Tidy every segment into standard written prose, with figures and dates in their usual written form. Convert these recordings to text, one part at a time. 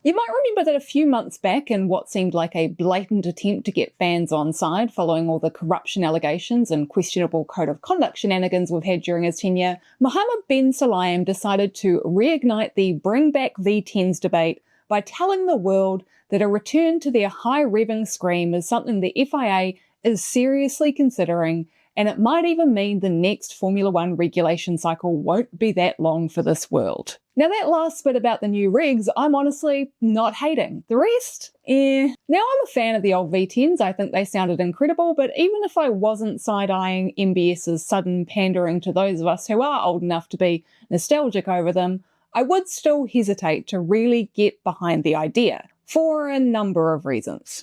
You might remember that a few months back, in what seemed like a blatant attempt to get fans on side following all the corruption allegations and questionable code of conduct shenanigans we've had during his tenure, Mohammed bin Sulayem decided to reignite the Bring Back V10s debate by telling the world that a return to their high-revving scream is something the FIA is seriously considering, and it might even mean the next Formula One regulation cycle won't be that long for this world. Now that last bit about the new regs, I'm honestly not hating. The rest, Now I'm a fan of the old V10s, I think they sounded incredible, but even if I wasn't side-eyeing MBS's sudden pandering to those of us who are old enough to be nostalgic over them, I would still hesitate to really get behind the idea, for a number of reasons.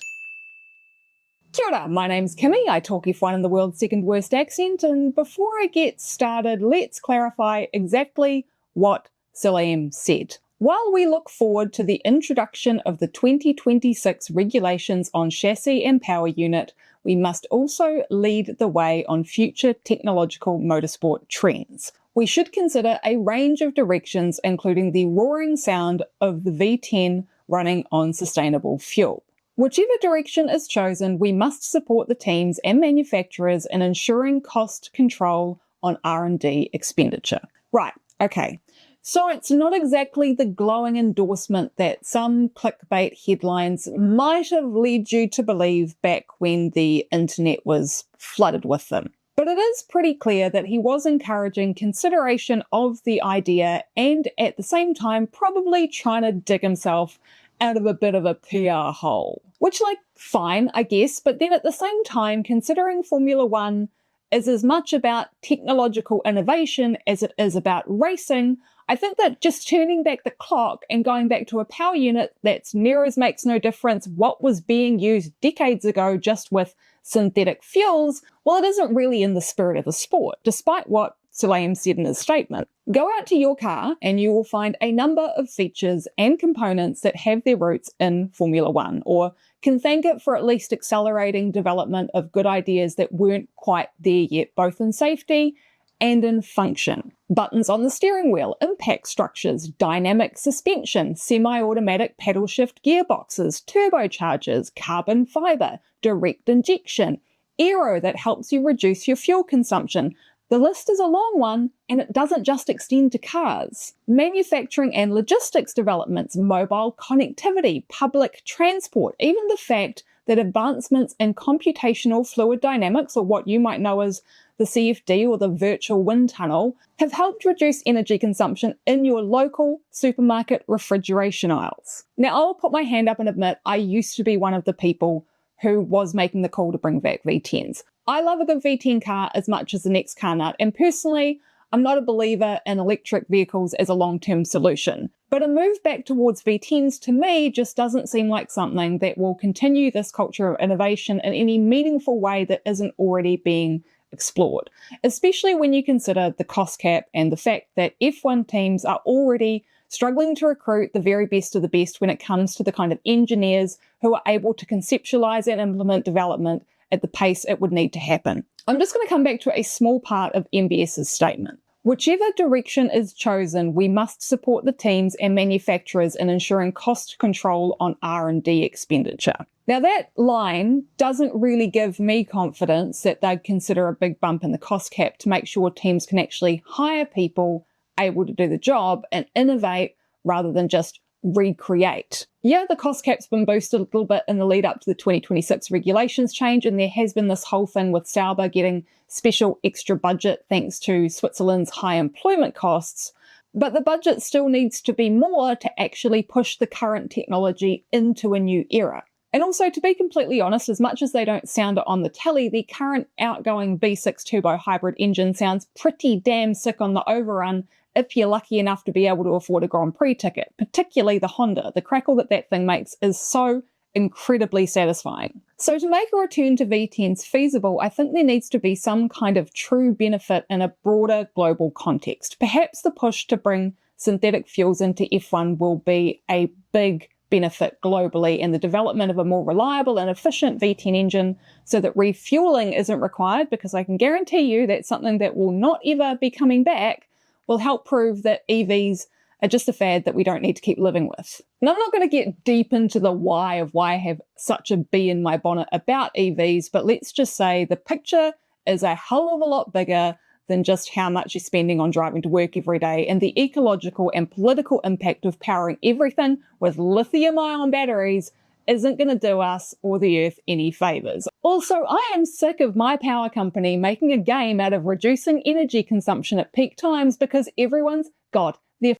Kia ora, my name's Kimmy, I talk F1 in the world's second worst accent, and before I get started, let's clarify exactly what Sulayem said. While we look forward to the introduction of the 2026 regulations on chassis and power unit, we must also lead the way on future technological motorsport trends. We should consider a range of directions, including the roaring sound of the V10 running on sustainable fuel. Whichever direction is chosen, we must support the teams and manufacturers in ensuring cost control on R&D expenditure. Right, okay. So it's not exactly the glowing endorsement that some clickbait headlines might have led you to believe back when the internet was flooded with them. But it is pretty clear that he was encouraging consideration of the idea and at the same time probably trying to dig himself out of a bit of a PR hole. Which, fine, I guess, but then at the same time, considering Formula One is as much about technological innovation as it is about racing, I think that just turning back the clock and going back to a power unit that's near as makes no difference what was being used decades ago just with synthetic fuels, well, it isn't really in the spirit of the sport, despite what Sulayem said in his statement. Go out to your car and you will find a number of features and components that have their roots in Formula One, or can thank it for at least accelerating development of good ideas that weren't quite there yet, both in safety and in function. Buttons on the steering wheel, impact structures, dynamic suspension, semi-automatic paddle shift gearboxes, turbochargers, carbon fibre, direct injection, aero that helps you reduce your fuel consumption. The list is a long one, and it doesn't just extend to cars. Manufacturing and logistics developments, mobile connectivity, public transport, even the fact that advancements in computational fluid dynamics, or what you might know as the CFD or the virtual wind tunnel, have helped reduce energy consumption in your local supermarket refrigeration aisles. Now, I'll put my hand up and admit I used to be one of the people who was making the call to bring back V10s. I love a good V10 car as much as the next car nut, and personally, I'm not a believer in electric vehicles as a long-term solution. But a move back towards V10s to me just doesn't seem like something that will continue this culture of innovation in any meaningful way that isn't already being explored, especially when you consider the cost cap and the fact that F1 teams are already struggling to recruit the very best of the best when it comes to the kind of engineers who are able to conceptualize and implement development at the pace it would need to happen. I'm just going to come back to a small part of MBS's statement. Whichever direction is chosen, we must support the teams and manufacturers in ensuring cost control on R&D expenditure. Now that line doesn't really give me confidence that they'd consider a big bump in the cost cap to make sure teams can actually hire people able to do the job and innovate rather than just recreate. Yeah, the cost cap's been boosted a little bit in the lead up to the 2026 regulations change, and there has been this whole thing with Sauber getting special extra budget thanks to Switzerland's high employment costs. But the budget still needs to be more to actually push the current technology into a new era. And also, to be completely honest, as much as they don't sound it on the telly, the current outgoing V6 turbo hybrid engine sounds pretty damn sick on the overrun if you're lucky enough to be able to afford a Grand Prix ticket, particularly the Honda. The crackle that thing makes is so incredibly satisfying. So to make a return to V10s feasible, I think there needs to be some kind of true benefit in a broader global context. Perhaps the push to bring synthetic fuels into F1 will be a big benefit globally in the development of a more reliable and efficient V10 engine so that refueling isn't required, because I can guarantee you that's something that will not ever be coming back, will help prove that EVs are just a fad that we don't need to keep living with. And I'm not going to get deep into the why of why I have such a bee in my bonnet about EVs, but let's just say the picture is a hell of a lot bigger than just how much you're spending on driving to work every day, and the ecological and political impact of powering everything with lithium-ion batteries isn't going to do us or the earth any favours. Also, I am sick of my power company making a game out of reducing energy consumption at peak times because everyone's got their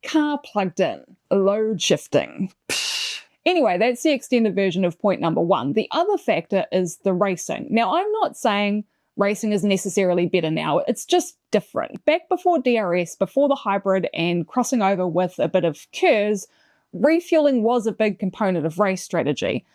car plugged in. Load shifting. Anyway, that's the extended version of point number one. The other factor is the racing. Now, I'm not saying racing is necessarily better now, it's just different. Back before DRS, before the hybrid and crossing over with a bit of KERS, refueling was a big component of race strategy.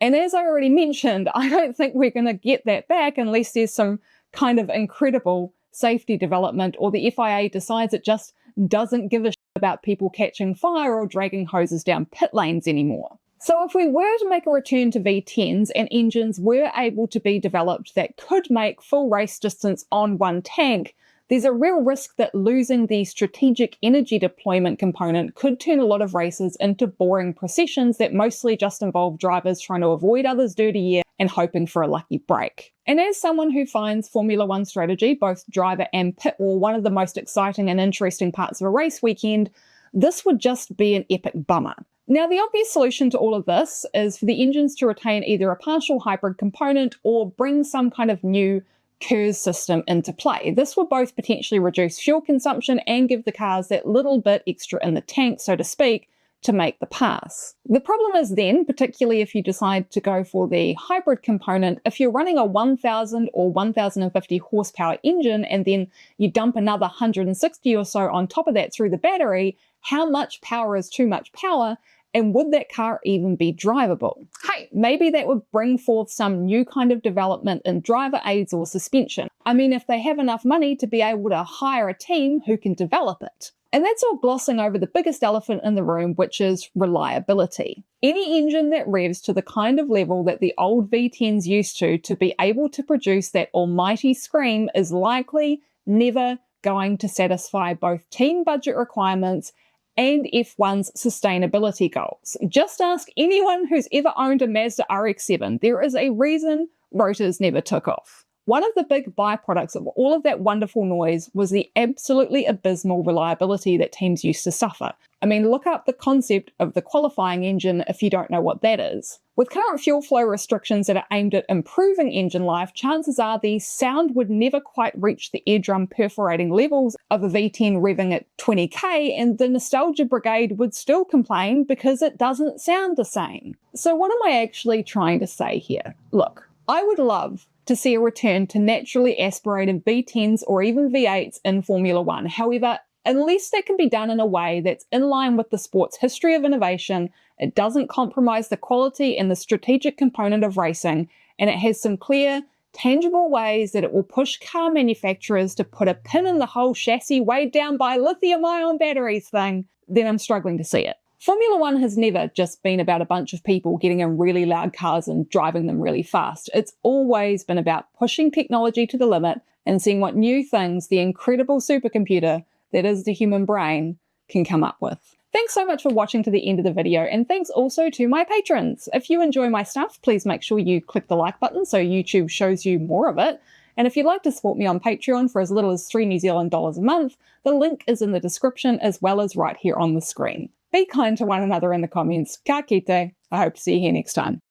And as I already mentioned, I don't think we're going to get that back unless there's some kind of incredible safety development or the FIA decides it just doesn't give a shit about people catching fire or dragging hoses down pit lanes anymore. So if we were to make a return to V10s and engines were able to be developed that could make full race distance on one tank, there's a real risk that losing the strategic energy deployment component could turn a lot of races into boring processions that mostly just involve drivers trying to avoid others' dirty air and hoping for a lucky break. And as someone who finds Formula One strategy, both driver and pit wall, one of the most exciting and interesting parts of a race weekend, this would just be an epic bummer. Now, the obvious solution to all of this is for the engines to retain either a partial hybrid component or bring some kind of new KERS system into play. This would both potentially reduce fuel consumption and give the cars that little bit extra in the tank, so to speak, to make the pass. The problem is then, particularly if you decide to go for the hybrid component, if you're running a 1000 or 1050 horsepower engine and then you dump another 160 or so on top of that through the battery, how much power is too much power? And would that car even be drivable? Hey, maybe that would bring forth some new kind of development in driver aids or suspension. I mean, if they have enough money to be able to hire a team who can develop it. And that's all glossing over the biggest elephant in the room, which is reliability. Any engine that revs to the kind of level that the old V10s used to be able to produce that almighty scream is likely never going to satisfy both team budget requirements and F1's sustainability goals. Just ask anyone who's ever owned a Mazda RX-7. There is a reason rotors never took off. One of the big byproducts of all of that wonderful noise was the absolutely abysmal reliability that teams used to suffer. I mean, look up the concept of the qualifying engine if you don't know what that is. With current fuel flow restrictions that are aimed at improving engine life, chances are the sound would never quite reach the eardrum perforating levels of a V10 revving at 20k, and the nostalgia brigade would still complain because it doesn't sound the same. So what am I actually trying to say here? Look, I would love to see a return to naturally aspirated V10s or even V8s in Formula One. However, unless that can be done in a way that's in line with the sport's history of innovation, it doesn't compromise the quality and the strategic component of racing, and it has some clear, tangible ways that it will push car manufacturers to put a pin in the whole chassis weighed down by lithium-ion batteries thing, then I'm struggling to see it. Formula One has never just been about a bunch of people getting in really loud cars and driving them really fast. It's always been about pushing technology to the limit and seeing what new things the incredible supercomputer that is the human brain can come up with. Thanks so much for watching to the end of the video, and thanks also to my patrons. If you enjoy my stuff, please make sure you click the like button so YouTube shows you more of it. And if you'd like to support me on Patreon for as little as $3 New Zealand a month, the link is in the description as well as right here on the screen. Be kind to one another in the comments. Ka kite. I hope to see you here next time.